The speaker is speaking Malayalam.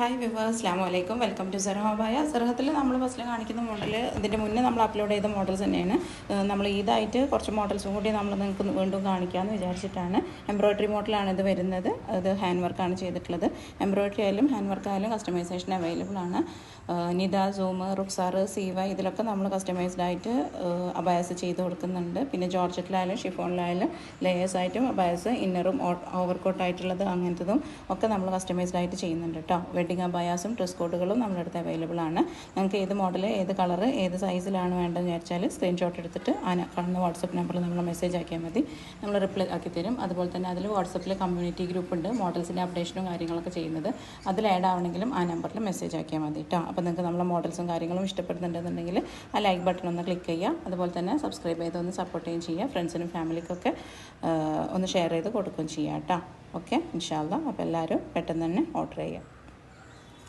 ഹായ് വിവേഴ്സ്, അസ്സലാമു അലൈക്കും. Welcome to സെറഹബായ. സെറഹത്തിൽ നമ്മൾ ഫസ്റ്റിൽ കാണിക്കുന്ന മോഡൽ ഇതിൻ്റെ മുന്നേ നമ്മൾ അപ്ലോഡ് ചെയ്ത മോഡൽസ് തന്നെയാണ്. നമ്മൾ ഇതായിട്ട് കുറച്ച് മോഡൽസും കൂടി നമ്മൾ നിങ്ങൾക്ക് വീണ്ടും കാണിക്കാമെന്ന് വിചാരിച്ചിട്ടാണ്. എംബ്രോയ്ഡറി മോഡലാണ് ഇത് വരുന്നത്. ഇത് ഹാൻഡ് വർക്കാണ് ചെയ്തിട്ടുള്ളത്. എംബ്രോയ്ഡറി ആയാലും ഹാൻഡ് വർക്ക് ആയാലും കസ്റ്റമൈസേഷൻ അവൈലബിൾ ആണ്. നിദ, സൂം, റുക്സാർ, സീവ ഇതിലൊക്കെ നമ്മൾ കസ്റ്റമൈസ്ഡ് ആയിട്ട് അബായസ് ചെയ്ത് കൊടുക്കുന്നുണ്ട്. പിന്നെ ജോർജറ്റിലായാലും ഷിഫോണിലായാലും ലേയേഴ്സായിട്ടും അബായസ് ഇന്നറും ഓവർകോട്ടായിട്ടുള്ളത് അങ്ങനത്തതും ഒക്കെ നമ്മൾ കസ്റ്റമൈസ്ഡ് ആയിട്ട് ചെയ്യുന്നുണ്ട് കേട്ടോ. വെഡിങ് അബായാസും ഡ്രസ് കോഡുകളും നമ്മുടെ അടുത്ത് അവൈലബിൾ ആണ്. നിങ്ങൾക്ക് ഏത് മോഡൽ, ഏത് കളർ, ഏത് സൈസിലാണ് വേണ്ടതെന്ന് വിചാരിച്ചാൽ സ്ക്രീൻഷോട്ട് എടുത്തിട്ട് കാണുന്ന വാട്സപ്പ് നമ്പറിൽ നമ്മൾ മെസ്സേജ് ആക്കിയാൽ മതി. നമ്മൾ റിപ്ലൈ ആക്കി തരും. അതുപോലെ തന്നെ അതിൽ വാട്സപ്പിൽ കമ്മ്യൂണിറ്റി ഗ്രൂപ്പ് ഉണ്ട്, മോഡൽസിൻ്റെ അപ്ഡേഷനും കാര്യങ്ങളൊക്കെ ചെയ്യുന്നത്. അതിൽ ആഡ് ആവണമെങ്കിലും ആ നമ്പറിൽ മെസ്സേജ് ആക്കിയാൽ മതി കേട്ടോ. അപ്പോൾ നിങ്ങൾക്ക് നമ്മളെ മോഡൽസും കാര്യങ്ങളും ഇഷ്ടപ്പെടുന്നുണ്ടെന്നുണ്ടെങ്കിൽ ആ ലൈക്ക് ബട്ടൺ ഒന്ന് ക്ലിക്ക് ചെയ്യുക. അതുപോലെ തന്നെ സബ്സ്ക്രൈബ് ചെയ്ത് ഒന്ന് സപ്പോർട്ട് ചെയ്യുകയും ചെയ്യുക. ഫ്രണ്ട്സിനും ഫാമിലിക്കൊക്കെ ഒന്ന് ഷെയർ ചെയ്ത് കൊടുക്കുകയും ചെയ്യുക കേട്ടോ. ഓക്കെ, ഇൻഷാ അല്ലാഹ്. അപ്പോൾ എല്ലാവരും പെട്ടെന്ന് തന്നെ ഓർഡർ ചെയ്യുക.